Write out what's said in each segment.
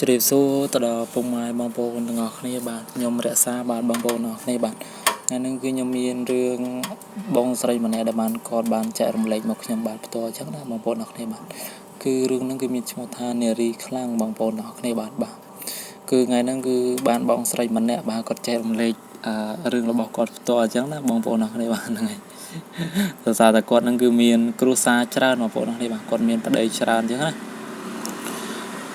ជ្រាបសួរទៅដល់ពុកម៉ែបងប្អូនទាំងអស់គ្នាបាទខ្ញុំរក្សាបាទបងប្អូនទាំងអស់គ្នាបាទថ្ងៃនេះគឺខ្ញុំមានរឿងបងស្រីម្នាក់ដែលបានចែករំលែកមកខ្ញុំបាទផ្ទាល់អញ្ចឹងណាបងប្អូនទាំងអស់គ្នាបាទគឺរឿងហ្នឹងគឺមានឈ្មោះថានារីខ្លាំងបងប្អូនទាំងអស់គ្នាបាទគឺថ្ងៃហ្នឹងគឺបានបងស្រីម្នាក់បាទគាត់ចែករំលែករឿងរបស់គាត់ផ្ទាល់អញ្ចឹងណាបងប្អូនទាំងអស់គ្នាបាទហ្នឹងហើយដោយសារតែគាត់ហ្នឹងគឺមានគ្រួសារច្រើនបងប្អូនទាំងអស់គ្នាបាទគាត់មានប្តីច្រើនអញ្ចឹងណា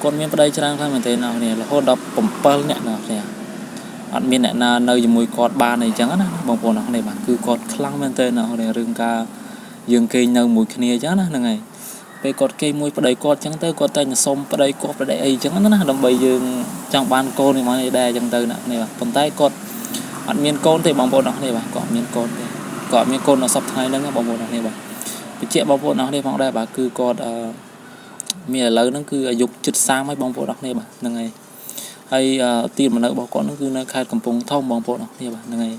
គាត់មានប្តីច្រើនខ្លាំងមែនទែនអ្នកនររហូតដល់7នាក់អ្នកនរអត់មានអ្នកណានៅជាមួយគាត់បានអីចឹងណាបងប្អូនអ្នកនរបាទគឺគាត់ខ្លាំងមែនទែនអ្នកនររឿងការយើងគេងនៅមួយគ្នាចឹងណាហ្នឹងហើយពេលគាត់គេងមួយប្តីគាត់ចឹងទៅគាត់តែងសុំប្តីគាត់ប្តីអីចឹងណាដើម្បីយើងចង់បានកូននេះមកនេះដែរចឹងទៅអ្នកនរបាទប៉ុន្តែគាត់អត់មានកូនទេបងប្អូនអ្នកនរបាទគាត់អត់មានកូនទេគាត់អត់មានកូនដល់សប្តាហ៍ថ្ងៃហ្នឹងបងប្អូនអ្នកនរបាទបញ្ជាក់បងប្អូនអ្នកនរផងដែរបាទគឺគាត់មានឥឡូវហ្នឹងគឺអាយុជិត30ហើយបងប្អូនអ្នកគ្នាបាទហ្នឹងហើយទីលំនៅរបស់គាត់ហ្នឹងគឺនៅខេត្តកំពង់ធំបងប្អូនអ្នកគ្នាបាទហ្នឹងហើយ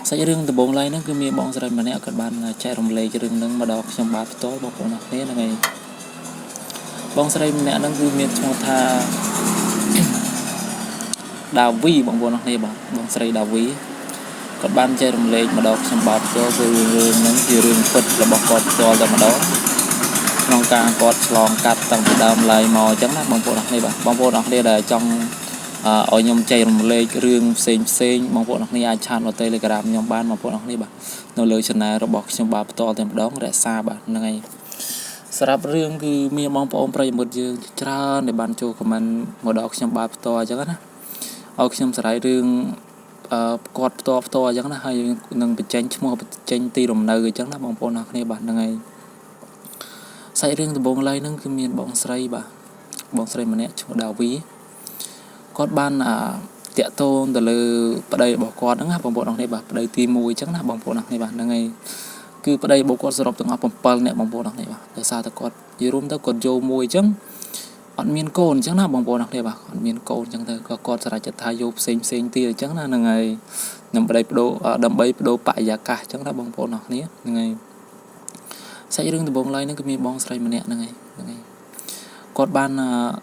សាច់រឿងដំបូងឡើយហ្នឹងគឺមានបងស្រីម្នាក់គាត់បានចែករំលែករឿងហ្នឹងមកដល់ខ្ញុំបាទផ្ទាល់បងប្អូនអ្នកគ្នាហ្នឹងហើយបងស្រីម្នាក់ហ្នឹងគឺមានឈ្មោះថាដាវីបងប្អូនអ្នកគ្នាបាទបងស្រីដាវីគាត់បានចែករំលែកមកដល់ខ្ញុំបាទផ្ទាល់គឺរឿងហ្នឹងជារឿងពិតរបស់គាត់ផ្ទាល់តែម្ដងក្នុងការគាត់ឆ្លងកាត់តាំងពីដើមឡើយមកអញ្ចឹងណាបងប្អូនអរគ្នាបាទបងប្អូនអរគ្នាដែលចង់ឲ្យខ្ញុំចែករំលែករឿងផ្សេងបងប្អូនអរគ្នាអាចឆាតមក Telegram ខ្ញុំបានបងប្អូនអរគ្នាបាទនៅលើ Channel របស់ខ្ញុំបាទផ្ទាល់តែម្ដងរក្សាបាទហ្នឹងហើយសម្រាប់រឿងគឺមានបងប្អូនប្រិយមិត្តយើងច្រើនដែលបានចូល comment មកដល់ខ្ញុំបាទផ្ទាល់អញ្ចឹងណាឲ្យខ្ញុំស្រ័យរឿងគាត់ផ្ទាល់អញ្ចឹងណាហើយនឹងបញ្ចេញឈ្មោះបញ្ចេញទីលំនៅអញ្ចឹងណាបងប្អូនអរគ្នាបាទហ្នឹងហើយសាច់រឿងដំបូងឡើយហ្នឹងគឺមានបងស្រីម្នាក់ឈ្មោះដាវីគាត់បានតាក់ទងទៅលើប្តីរបស់គាត់ហ្នឹងណាបងប្អូនអរគ្នាបាទប្តីទី1អញ្ចឹងណាបងប្អូនអរគ្នាបាទហ្នឹងហើយគឺប្តីរបស់គាត់សរុបទាំងអស់7នាក់បងប្អូនអរគ្នាបាទដោយសារតែគាត់និយាយរួមទៅគាត់យកមួយអញ្ចឹងអត់មានកូនអញ្ចឹងណាបងប្អូនអរគ្នាបាទអត់មានកូនអញ្ចឹងទៅក៏គាត់សម្រេចចិត្តថាយកផ្សេងទៀតអញ្ចឹងណាហ្នឹងហើយដើម្បីបដូរបរិយាកាសអញ្ចឹងណាបងប្អូនអរគ្នាហ្នឹងហើយសាច់រឿងដំបូងឡើយហ្នឹងគឺមានបងស្រីម្នាក់ហ្នឹងហើយគាត់បាន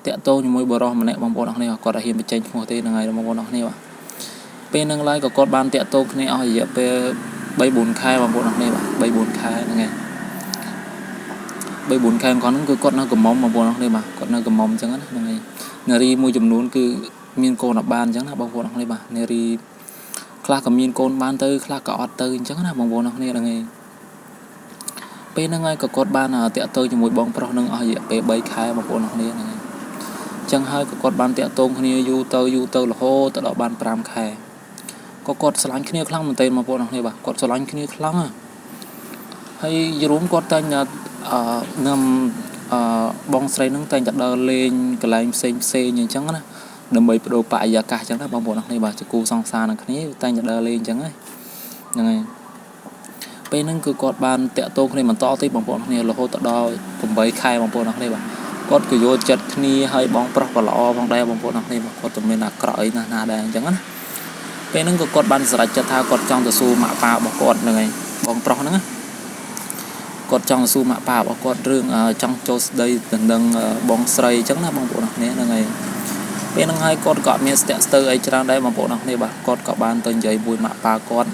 តាក់ទងជាមួយបរិសម្នាក់បងប្អូនអរគ្នាគាត់អត់ហ៊ានបញ្ចេញឈ្មោះទេហ្នឹងហើយបងប្អូនអរគ្នាបាទពេលហ្នឹងឡើយក៏គាត់បានតាក់ទងគ្នាអស់រយៈពេល3-4 ខែបងប្អូនអរគ្នាបាទ3-4 ខែហ្នឹងហើយ3-4 ខែគាត់ហ្នឹងគឺគាត់នៅកំមុំបងប្អូនអរគ្នាបាទគាត់នៅកំមុំអញ្ចឹងណាហ្នឹងហើយនារីមួយចំនួនគឺមានកូនអត់បានអញ្ចឹងណាបងប្អូនអរគ្នាបាទនារីខ្លះក៏មានកូនបានទៅខ្លះក៏អត់ទៅអញ្ចឹងណាបងប្អូនអរគ្នាហ្នឹងហើយពេលហ្នឹងហើយក៏គាត់បានតាក់ទងជាមួយបងប្រុសនឹងអស់រយៈពេល3 ខែបងប្អូនអរគ្នាហ្នឹងហើយអញ្ចឹងហើយក៏គាត់បានតាក់ទងគ្នាយូរទៅរហូតដល់បាន5 ខែក៏គាត់ស្រឡាញ់គ្នាខ្លាំងមែនទែនបងប្អូនអរគ្នាបាទគាត់ស្រឡាញ់គ្នាខ្លាំងហើយយរួមគាត់តែងនាំបងស្រីហ្នឹងតែងតែដើរលេងកន្លែងផ្សេងអញ្ចឹងណាដើម្បីបដូរបរិយាកាសអញ្ចឹងណាបងប្អូនអរគ្នាបាទជាគូសង្សារនឹងគ្នាតែងតែដើរលេងអញ្ចឹងហ្នឹងហើយពេលហ្នឹងគឺគាត់បានតាក់ទងគ្នាបន្តទៀតបងប្អូនគ្នារហូតដល់8 ខែបងប្អូនគ្នាបាទគាត់ក៏យកចិត្តគ្នាហើយបងប្រុសក៏ល្អផងដែរបងប្អូនគ្នាបាទគាត់តែមានអាក្រក់អីណាដែរអញ្ចឹងណាពេលហ្នឹងក៏គាត់បានសម្រេចចិត្តថាគាត់ចង់ទៅសួរម៉ាក់ប៉ារបស់គាត់ហ្នឹងហើយបងប្រុសហ្នឹងគាត់ចង់ទៅសួរម៉ាក់ប៉ារបស់គាត់រឿងចង់ចូលស្ដីទៅនឹងបងស្រីអញ្ចឹងណាបងប្អូនគ្នាហ្នឹងហើយពេលហ្នឹងហើយគាត់ក៏អត់មានស្ទាក់ស្ទើរអីច្រើនដែរបងប្អូនគ្នាបាទគាត់ក៏បានទៅនិយាយមួយម៉ាក់ប៉ាគាត់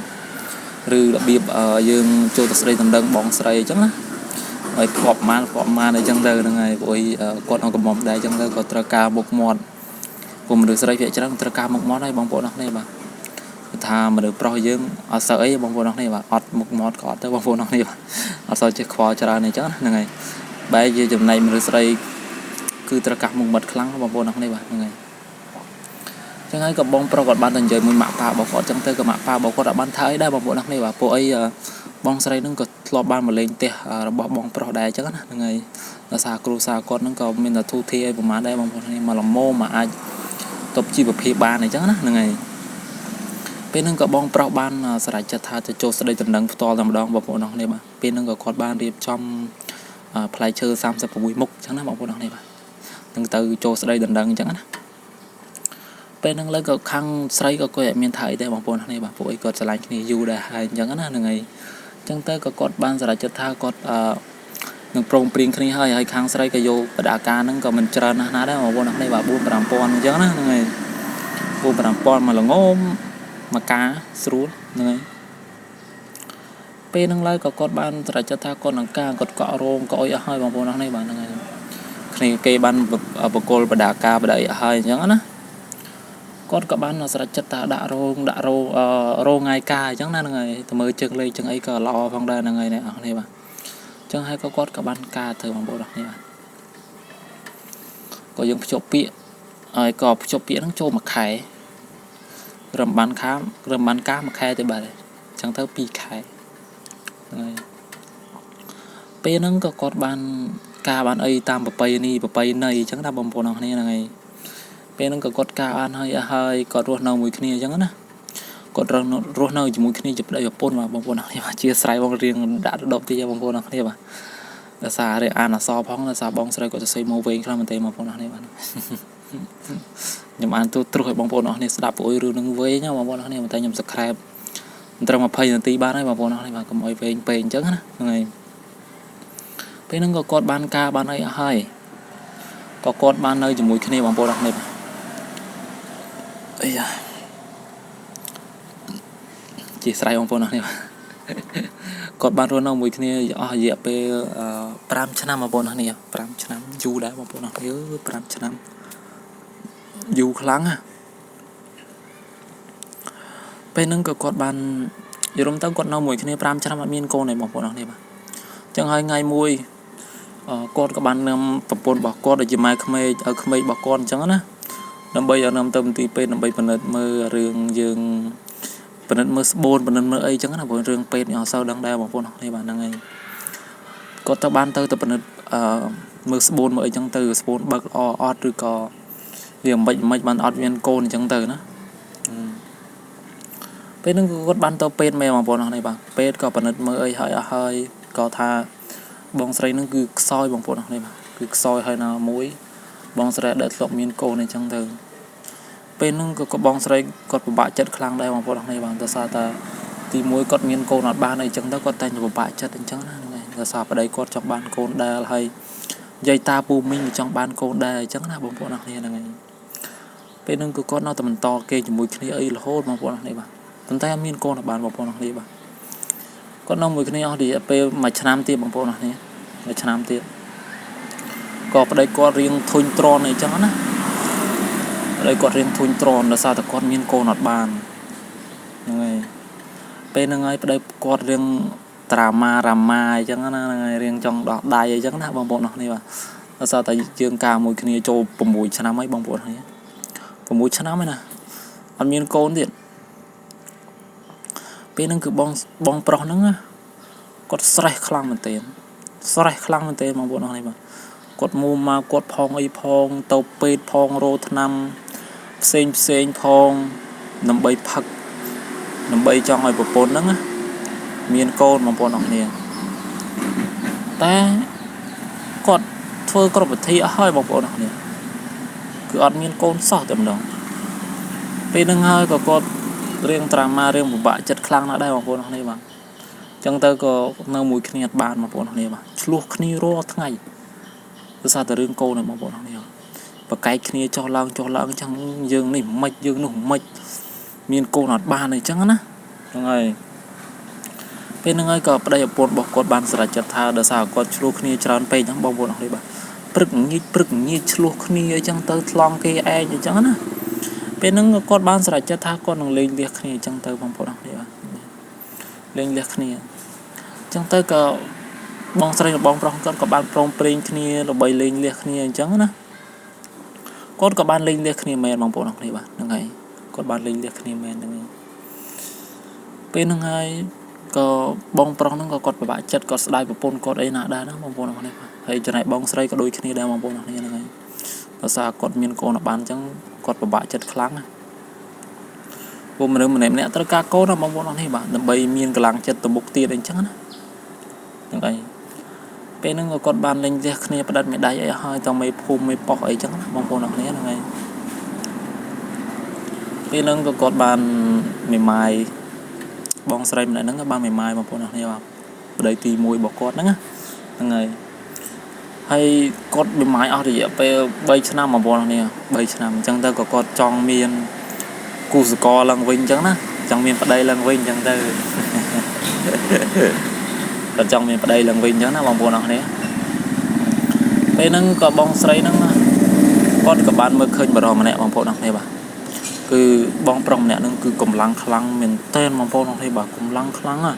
ឬរបៀបយើងចូលទៅស្ដីតម្រឹងបងស្រីអញ្ចឹងណាហើយផ្ពាប់ម៉ានអីចឹងទៅហ្នឹងហើយព្រោះគាត់នៅកំមុំដែរអញ្ចឹងទៅគាត់ត្រូវការមុខមាត់ពុំមនុស្សស្រីភាគច្រើនត្រូវការមុខមាត់ហើយបងប្អូនគ្នាបាទថាមនុស្សប្រុសយើងអត់សូវអីបងប្អូនគ្នាបាទអត់មុខមាត់ក៏អត់ទៅបងប្អូនគ្នាបាទអត់សូវចេះខ្វល់ច្រើនអីចឹងហ្នឹងហើយបែរជាចំណែកមនុស្សស្រីគឺត្រូវការមុខមាត់ខ្លាំងបងប្អូនគ្នាបាទហ្នឹងហើយចឹងហើយក៏បងប្រុសគាត់បានទៅនិយាយមួយម៉ាក់ប៉ារបស់គាត់ចឹងទៅក៏ម៉ាក់ប៉ារបស់គាត់អត់បានថាអីដែរបងប្អូនគ្នាបាទពួកអីបងស្រីហ្នឹងក៏ធ្លាប់បានមកលេងផ្ទះរបស់បងប្រុសដែរចឹងណាហ្នឹងហើយដោយសារគ្រូសាគាត់ហ្នឹងក៏មានតែធូធាអីប្រហែលដែរបងប្អូនគ្នាមកល្មមមកអាចតបជីវភាពបានអីចឹងណាហ្នឹងហើយពេលហ្នឹងក៏បងប្រុសបានស្រេចចិត្តថាទៅចូលស្ដីដំណឹងផ្ទាល់តែម្ដងបងប្អូនគ្នាបាទពេលហ្នឹងក៏គាត់បានរៀបចំផ្លែឈើ36 មុខចឹងណាបងប្អូនគ្នាបាទនឹងទៅចូលស្ដីដំណឹងចឹងណាពេលហ្នឹងលើក៏ខាងស្រីក៏គាត់អត់មានថាអីដែរបងប្អូនគ្នាបាទពួកអីគាត់ឆ្លាញ់គ្នាយូរដែរហើយអញ្ចឹងណាហ្នឹងហើយអញ្ចឹងទៅក៏គាត់បានសម្រេចចិត្តថាគាត់ នឹងប្រងព្រៀងគ្នាហើយខាងស្រីក៏យកបដាការហ្នឹងក៏មិនច្រើនណាស់ណាដែរបងប្អូននេះបាទ 4-5 ពាន់អញ្ចឹងណាហ្នឹងហើយ 4-5 ពាន់មកល្ងមមកការស្រួលហ្នឹងហើយពេលហ្នឹងឡើយក៏គាត់បានត្រាច់ចិត្តថាគាត់នឹងការគាត់កក់រោងក៏អុយអស់ហើយបងប្អូននេះបាទហ្នឹងហើយគ្នាគេបានបកគលបដាការបដាអីហើយអញ្ចឹងណាគាត់ក៏បានស្រេចចិត្តថាដាក់រោងរោងថ្ងៃការអញ្ចឹងណាហ្នឹងហើយទៅមើលជើងលេខចឹងអីក៏ល្អផងដែរហ្នឹងហើយអ្នកនរនេះបាទអញ្ចឹងហើយក៏គាត់ក៏បានការធ្វើបងប្អូននេះបាទក៏យើងភ្ជាប់ពាក្យហើយក៏ភ្ជាប់ពាក្យហ្នឹងចូលមួយខែរំបានការមួយខែទៅបាទអញ្ចឹងទៅ2ខែហើយពេលហ្នឹងក៏គាត់បានការបានអីតាមប្រពៃណីអញ្ចឹងណាបងប្អូនអរគ្នាហ្នឹងហើយពេលហ្នឹងក៏គាត់ការអានហើយគាត់រស់នៅមួយគ្នាអញ្ចឹងណាគាត់រស់នៅជាមួយគ្នាជាប្តីប្រពន្ធបាទបងប្អូនអរគ្នាជាស្រ័យបងរៀងដាក់ដប់ទីបងប្អូនអរគ្នាបាទដោយសាររៀងអានអសរផងដោយសារបងស្រីគាត់សរសេរមកវិញខ្លះមែនទេបងប្អូនអរគ្នាបាទខ្ញុំអានទូទ្រុសឲ្យបងប្អូនអរគ្នាស្ដាប់ព្រោះរឿងនឹងវែងណាបងប្អូនអរគ្នាតែខ្ញុំ subscribe មិនត្រឹម20 នាទីបានហើយបងប្អូនអរគ្នាបាទកុំឲ្យវែងពេកអញ្ចឹងណាហ្នឹងហើយពេលហ្នឹងក៏គាត់បានការបានអីហើយក៏គាត់បាននៅជាមួយគ្នាបងប្អូនអរគ្នាអីយ៉ាជាស្រ័យបងប្អូនអរគ្នាគាត់បានរស់នៅមួយគ្នាអស់រយៈពេល5 ឆ្នាំបងប្អូនអរគ្នា5 ឆ្នាំយូរដែរបងប្អូនអរគ្នា5 ឆ្នាំយូរខ្លាំងណាពេលហ្នឹងក៏គាត់បានយល់ទៅគាត់នៅមួយគ្នា5 ឆ្នាំអត់មានកូនទេបងប្អូនអរគ្នាបាទអញ្ចឹងហើយថ្ងៃមួយគាត់ក៏បាននាំប្រពន្ធរបស់គាត់ដែលជាម៉ែក្មេកឲ្យក្មេករបស់គាត់អញ្ចឹងណាដើម្បីឲ្យនាំទៅមន្ទីរពេទ្យដើម្បីពិនិត្យមើលរឿងយើងពិនិត្យមើលស្បូនពិនិត្យមើលអីអញ្ចឹងណាព្រោះរឿងពេទ្យនេះអត់សូវដឹងដែរបងប្អូននេះបាទហ្នឹងហើយគាត់ទៅបានទៅពិនិត្យមើលស្បូនមើលអីអញ្ចឹងទៅស្បូនបើកល្អអត់ឬក៏វាមិនបានអត់មានកូនអញ្ចឹងទៅណាពេលហ្នឹងគាត់បានទៅពេទ្យមែនបងប្អូននេះបាទពេទ្យក៏ពិនិត្យមើលអីហើយក៏ថាបងស្រីហ្នឹងគឺខ្សោយបងប្អូននេះបាទគឺខ្សោយហើយណាមួយបងស្រីដែលធ្លាប់មានកូនអញ្ចឹងទៅពេលហ្នឹងក៏បងស្រីគាត់ពិបាកចិត្តខ្លាំងដែរបងប្អូននេះបាទដោយសារតែទី1គាត់មានកូនអត់បានអីអញ្ចឹងទៅគាត់តែពិបាកចិត្តអញ្ចឹងណាហ្នឹងហើយដោយសារប្តីគាត់ចង់បានកូនដែរហើយនិយាយតាពូមីងចង់បានកូនដែរអញ្ចឹងណាបងប្អូននេះហ្នឹងហើយពេលហ្នឹងគឺគាត់នៅតែបន្តគេជាមួយគ្នាអីរហូតបងប្អូននេះបាទប៉ុន្តែអត់មានកូនបានបងប្អូននេះបាទគាត់នៅមួយគ្នាអស់រយៈពេល1 ឆ្នាំទៀតបងប្អូននេះ1 ឆ្នាំទៀតក៏ប្តីគាត់រៀងធុញទ្រាន់អីចឹងណាប្តីគាត់រៀងធុញទ្រាន់ដោយសារតែគាត់មានកូនអត់បានហ្នឹងហើយពេលហ្នឹងហើយប្តីគាត់រៀងត្រាម៉ាអញ្ចឹងណាហ្នឹងហើយរៀងចង់ដោះដៃអីចឹងណាបងប្អូននេះបាទដោយសារតែយើងការមួយគ្នាចូល6 ឆ្នាំហើយបងប្អូននេះ6 ឆ្នាំហើយណាអត់មានកូនទៀតពេលហ្នឹងគឺបងប្រុសហ្នឹងគាត់ស្រេះខ្លាំងមែនទែនបងប្អូននេះបាទគាត់មូមកគាត់ផងអីផងទៅពេទ្យផងរោថ្នាំផ្សេងផងដើម្បីផឹកដើម្បីចង់ឲ្យប្រពន្ធហ្នឹងមានកូនបងប្អូនអរគ្នាតែគាត់ធ្វើគ្រប់វិធីអស់ហើយបងប្អូនអរគ្នាគឺអត់មានកូនសោះតែម្ដងពេលហ្នឹងហើយក៏គាត់រៀងត្រាម៉ារៀងពិបាកចិត្តខ្លាំងណាស់ដែរបងប្អូនអរគ្នាបាទអញ្ចឹងទៅក៏នៅមួយគ្នាអត់បានបងប្អូនអរគ្នាបាទឆ្លោះគ្នារាល់ថ្ងៃដោយសារតែរឿងកូនបងប្អូនអរគ្នាប្រកែកគ្នាចុះឡើងអញ្ចឹងយើងនេះមិនយើងនោះមិនមានកូនអត់បានអីចឹងណាហ្នឹងហើយពេលហ្នឹងហើយក៏ប្តីប្រពន្ធរបស់គាត់បានស្រេចចិត្តថាដោយសារគាត់ឆ្លោះគ្នាច្រើនពេកហ្នឹងបងប្អូនអរគ្នាបាទព្រឹកងាយឆ្លោះគ្នាអីចឹងទៅថ្លង់គេឯងអីចឹងណាពេលហ្នឹងគាត់បានស្រេចចិត្តថាគាត់នឹងលេងលះគ្នាអញ្ចឹងទៅបងប្អូនអរគ្នាបាទលេងលះគ្នាអញ្ចឹងទៅក៏បងស្រីនិងបងប្រុសគាត់ក៏បានព្រមព្រៀងគ្នាដើម្បីលេងលះគ្នាអញ្ចឹងណាគាត់ក៏បានលេងលះគ្នាមែនបងប្អូនអរគ្នាបាទហ្នឹងហើយគាត់បានលេងលះគ្នាមែនហ្នឹងហើយពេលហ្នឹងហើយក៏បងប្រុសហ្នឹងក៏គាត់ពិបាកចិត្តគាត់ស្ដាយប្រពន្ធគាត់អីណាដែរណាបងប្អូនអរគ្នាបាទហើយចំណែកបងស្រីក៏ដូចគ្នាដែរបងប្អូនអរគ្នាហ្នឹងហើយដោយសារគាត់មានកូនអត់បានអញ្ចឹងគាត់ពិបាកចិត្តខ្លាំងណាពួកមនុស្សម្នាក់ត្រូវការកូនណាបងប្អូនអរគ្នាបាទដើម្បីមានកម្លាំងចិត្តទៅមុខទៀតអីចឹងណាហ្នឹងហើយពេលហ្នឹងក៏គាត់បានលេងលះគ្នាផ្ដិតមេដៃអីហើយតមេភូមិមេប៉ុសអីចឹងណាបងប្អូនអរគ្នាហ្នឹងហើយពេលហ្នឹងក៏គាត់បានមេម៉ាយបងស្រីម្នាក់ហ្នឹងក៏បានមេម៉ាយបងប្អូនអរគ្នាបាទប្តីទី1របស់គាត់ហ្នឹងណាហ្នឹងហើយ hay cốt bị máy ở thì về bay năm mà bọn này bay năm chẳng ta có cốt trong miền cù sco lần vinh chẳng á trong miền ở đây lần vinh chẳng ta còn trong miền ở đây lần vinh chẳng á bọn bọn này về nâng có bong sấy nâng con các bạn mới khơi mà rồi mà nè bọn bọn này bà cứ bong prong nè nâng cứ cùng lăng khăng miền tên bọn bọn này bà cùng lăng khăng à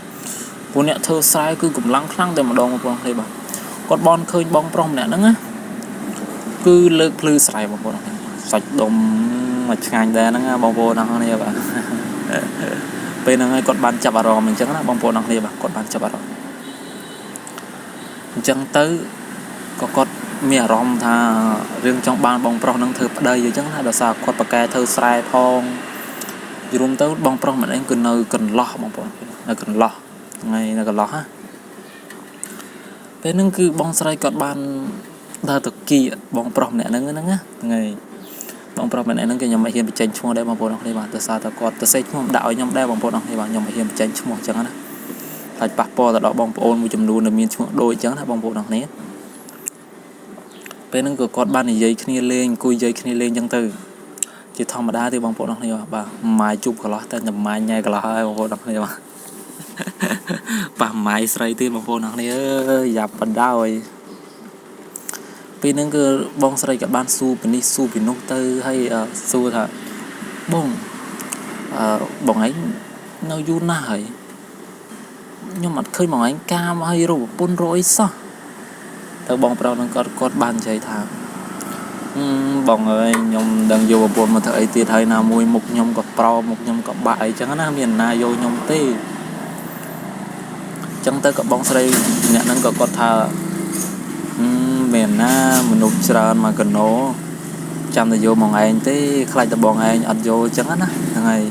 bọn nè thơ sai cứ cùng lăng khăng để mà đong bọn này bà con bon khơi bong prong nè nâng á cứ lơ plư sai bọn bọn này sạch đom mà ngành đây nâng bọn bọn này bà bên nâng con ban chập vào mình chẳng là bọn bọn này bà con ban chập vào chẳng tới có con mẹ rom tha riêng trong ban bong prong nâng thử đây vậy chẳng là đợt sao con bạc kè thơ sai phong dùng tới bong prong mình anh cần lo bong prong là cần lo ngày là cần lo ha bên nâng cứ bong sai con ban thơ thực kỳ bong prong này nâng nâng á ngày bong prong mình nâng cái nhom hiền bị tranh chung đây bong prong đây bạn đợt sao ta con ta xây chung đạo nhom đây bong prong đây bạn nhom hiền bị tranh chung chẳng á tại bạc po tại đó bong ôn một chùm luôn là miền chung đôi chẳng là bong prong này bên nâng con ban này dây kia lên cùi dây kia lên chẳng từ chỉ thòng mà đá thì bong prong này bà mai chụp cả lót tên nhầm mai nhai cả lót bong prong này mà bà mai sấy thì bong prong này dập bật đau rồi bên nâng bong sấy cả ban su bên đi su bên nút tư hay su thà bong bong ấy nó du nải nhưng mà khơi mỏng anh cam hay rồi bún rối sao tao bong prong nó có ban chạy thà bong ơi nhom đang vô bồn mà thời tiết hay nào mùi mục nhom có pro mục nhom có bại chẳng nó miền na vô nhom tê chẳng tới có bong sấy nhẹ nó có thà miền na mình nộp tràn mà cần nó chăm thì vô mong anh tê khai tập bong anh ăn vô chẳng á ngày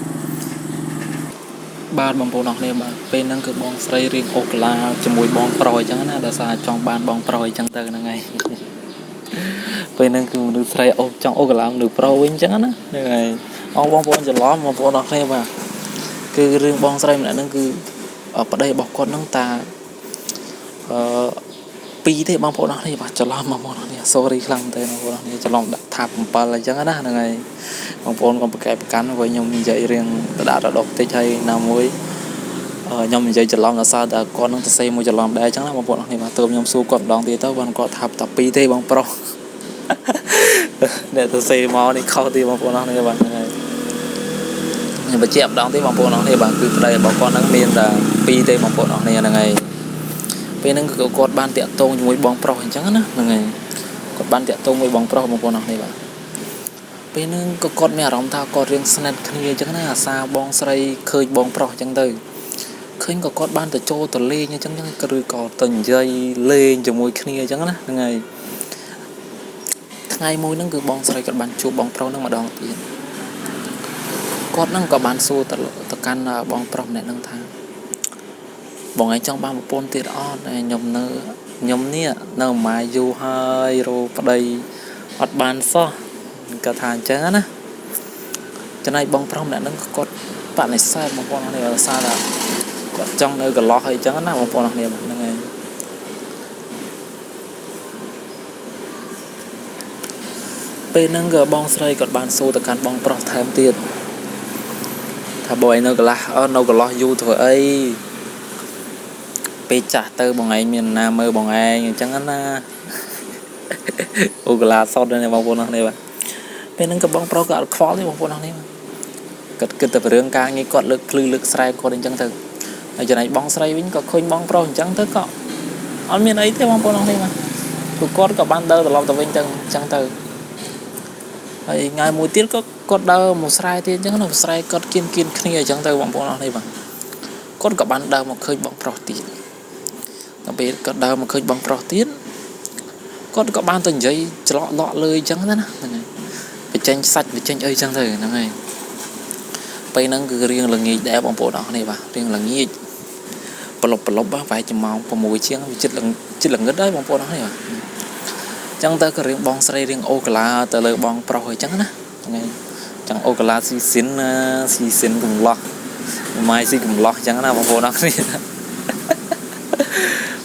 ban bong prong này mà bên đang cứ bong sấy riêng ốc là cho mùi bong proi chẳng á là sao trong ban bong proi chẳng tới ngày bên nâng cứ được thay ốc trong ốc làm được pro win chẳng á này ông bong bong chỉ ló mà bong đọc này mà cứ riêng bong sấy mình nâng cứ ở đây bọc con nâng ta pi thế bong bong đọc này mà chỉ ló mà bong đọc này sorry khăng thế nó bong đọc này chỉ ló đã tháp pa là chẳng á này bong bong còn cái cắn với nhom dậy riêng đã đọc tới hay nào muối nhom dậy chỉ ló là sao đã con nâng ta xây một chỉ ló đây chẳng là bong bong đọc này mà tôm nhom su còn đong thì tao vẫn có tháp tập pi thế bong pro để tôi xây mò đi khâu thì bằng phone này các bạn này nhưng mà chạm đóng thì bằng phone này bạn cứ đây bảo con đang miên là pi tê bằng phone này là ngày bên năng cứ cột ban tiện tông với bóng pro chẳng á là ngày cột ban tiện tông với bóng pro bằng phone này bạn bên năng có cột mẹ rong thao cột riêng snap kia chẳng là xa bóng sấy khơi bóng pro chẳng từ khơi có cột ban từ châu từ lên như chẳng cái rồi cột từng dây lên cho môi kia chẳng á là ngày ngày môi nó cứ bong sấy các bạn chụp bong pro nó mà đong tiền cốt nó có bán xu từ căn bong pro này nó thang bong ấy trong ba một pon tiền on này nhom nè nó mà du hơi rồi vào đây hoạt bàn so cả thang chán á cho nên bong pro này nó cốt bạn này sai bong pro này là sao là trong nơi gần lo hay chán á bong pro này nó nghe bên nâng gờ bong sấy còn bàn xô từ căn bong pro thêm tiền thà bồi nó là nó còn lo du thôi ấy pe trả từ bong ấy miền nam mơ bong ấy chẳng ăn là sau đây này bong pro này bạn bên nâng gờ bong pro cả khó thì bong pro này cật tập riêng ca như cọt lực sấy có đến chẳng từ ở chỗ này bong sấy vẫn có khơi bong pro chẳng tới cọ ở miền ấy thì bong pro này mà cọt cả ban đơ từ lâu từ bên chẳng từ ngày mùa tiết có cột đơ một sài thì chẳng là một sài cột kiên kia chẳng tới bóng bóng này bằng cột cả ban đơ một khơi bóng pro tiền đặc biệt cột đơ một khơi bóng pro tiền cột cả ban từng giây lọ lời chẳng thế nào bị tranh sạch bị tranh ơi chẳng thời này bây năng cứ riêng là nghỉ để bóng bóng này bà riêng là nghỉ lộc bá phải chừng màu và mùi chiên chỉ là ngất đấy bóng bóng này chẳng tới cái riêng bong sấy riêng ô là từ lời bong pro chẳng á chẳng ô là xì xin cùng lo mai xì cùng lo chẳng là bong bóng này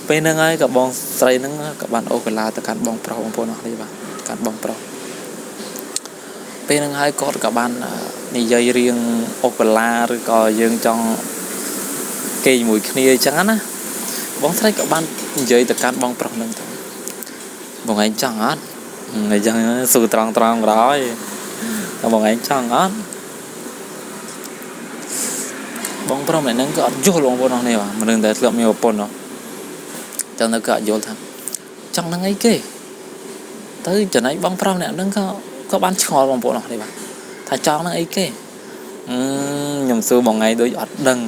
ពេលហ្នឹងហើយក៏បងស្រីហ្នឹងក៏បានអូកាឡាទៅកាន់បងប្រុសបងប្អូនអស់នេះបាទកាន់បងប្រុសពេលហ្នឹងហើយគាត់ក៏បាននិយាយរៀងអូកាឡាឬក៏យើងចង់គេជាមួយគ្នាអញ្ចឹងណាបងស្រីក៏បាននិយាយទៅកាន់បងប្រុសហ្នឹងទៅបងឯងចង់អត់អញ្ចឹងសួរត្រង់ក្រោយតែបងឯងចង់អត់បងប្រុសម្នាក់ហ្នឹងក៏អត់យល់បងប្អូនអស់នេះបាទមិនដឹងតែធ្លាប់មានប្រពន្ធអត់ចឹងទៅក៏អត់យល់ថាចង់នឹងអីគេទៅចំណែកបងប្រុសម្នាក់ហ្នឹងក៏បានឆ្ងល់បងប្អូនអស់នេះបាទថាចង់នឹងអីគេខ្ញុំសួរបងឯងដូចអត់ដឹង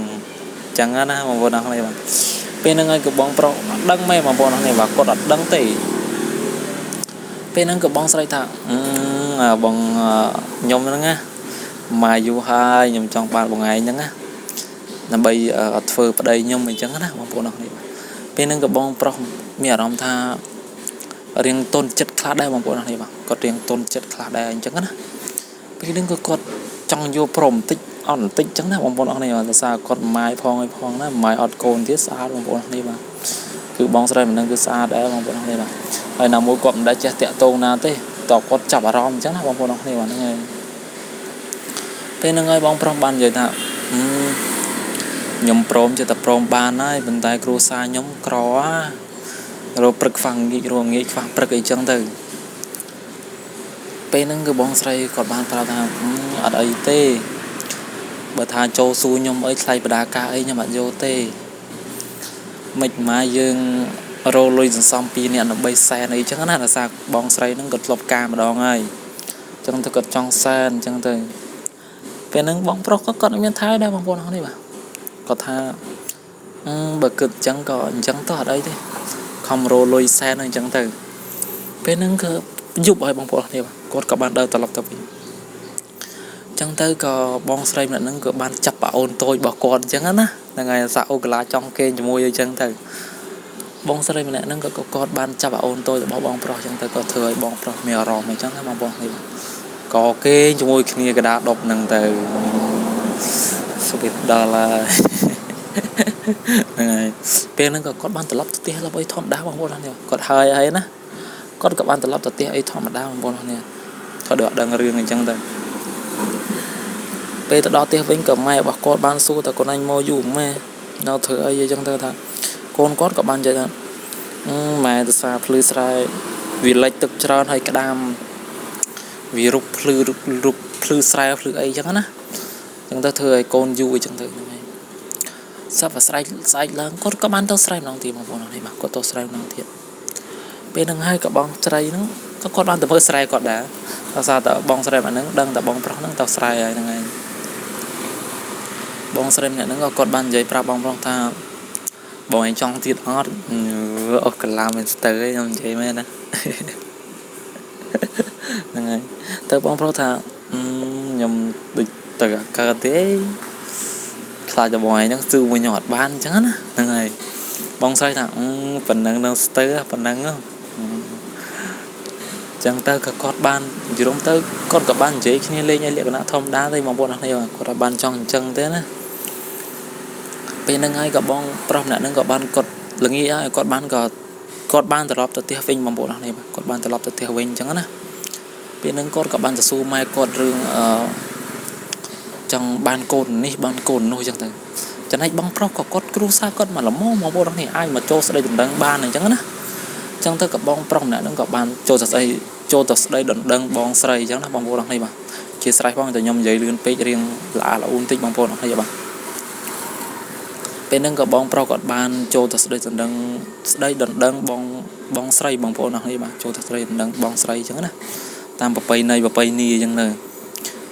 ចឹងណាបងប្អូនអស់នេះបាទពេលហ្នឹងហើយក៏បងប្រុសអត់ដឹងមែនបងប្អូនអស់នេះបាទគាត់អត់ដឹងទេពេលហ្នឹងក៏បងស្រីថាបងខ្ញុំហ្នឹងណាមកយូរហើយខ្ញុំចង់បានបងឯងហ្នឹងណាដើម្បីអត់ធ្វើប្តីខ្ញុំអញ្ចឹងណាបងប្អូនអស់នេះពេលហ្នឹងក៏បងប្រុសមានអារម្មណ៍ថារៀងតូនចិត្តខ្លះដែរបងប្អូនអស់នេះបាទគាត់រៀងតូនចិត្តខ្លះដែរអញ្ចឹងណាពេលហ្នឹងក៏គាត់ចង់យកព្រមបន្តិចអត់បន្តិចអញ្ចឹងណាបងប្អូនអស់នេះបាទសារគាត់ម៉ាយផងឲ្យផងណាម៉ាយអត់កូនទៀតស្អាតបងប្អូនអស់នេះបាទគឺបងស្រីម្នាក់គឺស្អាតដែរបងប្អូនអស់នេះបាទហើយណាមួយគាត់មិនដែលចេះតាក់ទងណាទេតើគាត់ចាប់អារម្មណ៍អញ្ចឹងណាបងប្អូនអស់នេះបាទហ្នឹងហើយពេលហ្នឹងហើយបងប្រុសបាននិយាយថាខ្ញុំព្រមចិត្តតែព្រមបានហើយប៉ុន្តែគ្រួសារខ្ញុំក្ររកព្រឹកខ្វះងាករងងាយខ្វះព្រឹកអីចឹងទៅពេលហ្នឹងគឺបងស្រីគាត់បានប្រាប់ថាអត់អីទេបើថាចូលសួរខ្ញុំអីថ្លៃបដាការអីខ្ញុំអត់យកទេមិនម៉ាយើងរោលុយសន្សំ2នាក់ដើម្បីសែនអីចឹងណាដោយសារបងស្រីហ្នឹងគាត់ធ្លាប់ការម្ដងហើយចឹងទៅគាត់ចង់សែនចឹងទៅពេលហ្នឹងបងប្រុសក៏គាត់មានថែដែរបងប្អូនអស់នេះបាទគាត់ថាបើគិតចឹងក៏អញ្ចឹងទៅអត់អីទេខំរោលុយសែនអញ្ចឹងទៅពេលហ្នឹងគឺយប់ហើយបងប្អូននេះគាត់ក៏បានដើរត្រឡប់ទៅវិញចឹងទៅក៏បងស្រីម្នាក់ហ្នឹងក៏បានចាប់ប្អូនតូចរបស់គាត់អញ្ចឹងណាហ្នឹងហើយសាអូកាឡាចង់គេជាមួយអីចឹងទៅបងស្រីម្នាក់ហ្នឹងក៏គាត់បានចាប់ប្អូនតូចរបស់បងប្រុសអញ្ចឹងទៅក៏ធ្វើឲ្យបងប្រុសមានអារម្មណ៍អញ្ចឹងណាបងប្អូននេះក៏គេជាមួយគ្នាកដាដប់ហ្នឹងទៅសុបិតដល់ហើយហ្នឹងហើយពេលហ្នឹងក៏គាត់បានត្រឡប់ទៅផ្ទះលប់អីធម្មតាបងប្អូននេះគាត់ហើយអីណាគាត់ក៏បានត្រឡប់ទៅផ្ទះអីធម្មតាបងប្អូននេះគាត់អត់ដឹងរឿងអញ្ចឹងទៅពេលទៅដល់ផ្ទះវិញក៏ម៉ែរបស់គាត់បានសួរថាកូនអញមកយូរម៉ែនៅធ្វើអីអញ្ចឹងទៅថាកូនគាត់ក៏បាននិយាយថាម៉ែទៅសារភ្លឺស្រែវាលិចទឹកច្រើនហើយក្តាមវារុកភ្លឺស្រែភ្លឺអីអញ្ចឹងណាអញ្ចឹងទៅធ្វើឲ្យកូនយូរអញ្ចឹងទៅហ្នឹងហើយសប្តាហ៍ស្អែកឡើងគាត់ក៏បានទៅស្រែម្ដងទៀតបងប្អូននេះបាទគាត់ទៅស្រែម្ដងទៀតពេលហ្នឹងហើយក៏បងស្រីហ្នឹងក៏គាត់បានទៅមើលស្រែគាត់ដែរដោយសារតែបងស្រីម្នាក់ហ្នឹងដឹងតែបងប្រុសហ្នឹងទៅស្រែហើយហ្នឹងហើយបងស្រីម្នាក់ហ្នឹងក៏គាត់បាននិយាយប្រាប់បងប្រុសថាបងឯងចង់ទៀតអត់អូកាឡាមិនស្ទើរឯងខ្ញុំនិយាយមែនណាហ្នឹងហើយទៅបងប្រុសថាខ្ញុំដូចទៅកើតទេខ្លាចតែបងឯងហ្នឹងស៊ឺមួយខ្ញុំអត់បានអញ្ចឹងណាហ្នឹងហើយបងស្រីថាប៉ុណ្ណឹងនឹងស្ទើរប៉ុណ្ណឹងចឹងទៅក៏គាត់បានយល់ទៅគាត់ក៏បាននិយាយគ្នាលេងឲ្យលក្ខណៈធម្មតាទេបងប្អូនអរគ្នាគាត់បានចង់អញ្ចឹងទេណាពេលហ្នឹងហើយក៏បងប្រុសម្នាក់ហ្នឹងក៏បានគាត់ល្ងាចហើយគាត់បានត្រឡប់ទៅផ្ទះវិញបងប្អូនអរគ្នាគាត់បានត្រឡប់ទៅផ្ទះវិញអញ្ចឹងណាពេលហ្នឹងគាត់ក៏បានទៅសួរម៉ែគាត់រឿងចង់បានកូននេះបានកូននោះអញ្ចឹងទៅចំណែកបងប្រុសក៏គាត់គ្រូសាគាត់មកល្មមបងប្អូននេះអាចមកចូលស្ដីដណ្ដឹងបានអញ្ចឹងណាអញ្ចឹងទៅក៏បងប្រុសម្នាក់ហ្នឹងក៏បានចូលទៅស្ដីដណ្ដឹងបងស្រីអញ្ចឹងណាបងប្អូននេះបាទជាស្រ័យផងតែខ្ញុំនិយាយលឿនពេករៀងល្អល្អូនតិចបងប្អូននេះបាទពេលហ្នឹងក៏បងប្រុសគាត់បានចូលទៅស្ដីដណ្ដឹងបងស្រីបងប្អូននេះបាទចូលទៅស្ដីដណ្ដឹងបងស្រីអញ្ចឹងណាតាមប្រពៃណីអញ្ចឹងទៅ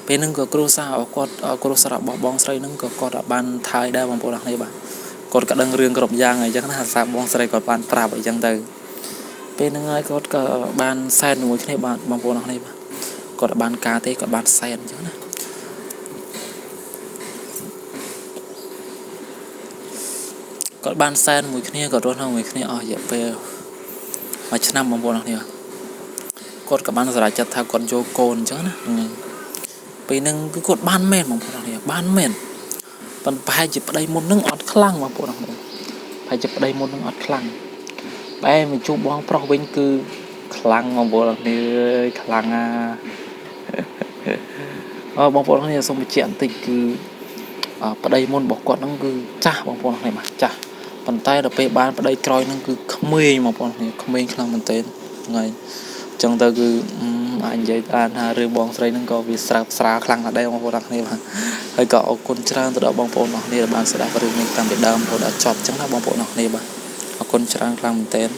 ពេលហ្នឹងក៏គ្រូសាគាត់គ្រូសាររបស់បងស្រីហ្នឹងក៏គាត់បានថើយដែរបងប្អូននេះបាទគាត់ក៏ដឹងរឿងគ្រប់យ៉ាងអញ្ចឹងណាសារបងស្រីគាត់បានប្រាប់អីចឹងទៅពេលហ្នឹងហើយគាត់ក៏បានសែនជាមួយគ្នាបាទបងប្អូននេះបាទគាត់បានការទេគាត់បានសែនអញ្ចឹងណាគាត់បានសែនមួយគ្នាគាត់រស់នៅមួយគ្នាអស់រយៈពេល1ឆ្នាំបងប្អូននេះគាត់ក៏បានសម្រេចចិត្តថាគាត់យកកូនអញ្ចឹងណាពេលហ្នឹងគឺគាត់បានមែនបងប្អូននេះបានមែនប៉ុន្តែប្រហែលជាប្តីមុនហ្នឹងអត់ខ្លាំងបងប្អូននេះប្រហែលជាប្តីមុនហ្នឹងអត់ខ្លាំង បែមកជួបបងប្រុសវិញគឺខ្លាំងបងប្អូននេះខ្លាំងបងប្អូននេះសូមបញ្ជាក់បន្តិចគឺប្តីមុនរបស់គាត់ហ្នឹងគឺចាស់បងប្អូននេះបាទចាស់ប៉ុន្តែដល់ពេលបានប្តីក្រោយហ្នឹងគឺក្មេងបងប្អូននេះក្មេងខ្លាំងមែនទែនថ្ងៃអញ្ចឹងទៅគឺអាចនិយាយបានថារឿងបងស្រីហ្នឹងក៏វាស្រើបស្រាលខ្លាំងណាស់ដែរបងប្អូនទាំងគ្នាបាទហើយក៏អរគុណច្រើនទៅដល់បងប្អូនទាំងគ្នាដែលបានស្ដាប់រឿងនេះតាំងពីដើមរហូតដល់ចប់អញ្ចឹងណាបងប្អូនទាំងគ្នាបាទអរគុណច្រើនខ្លាំងមែនទែន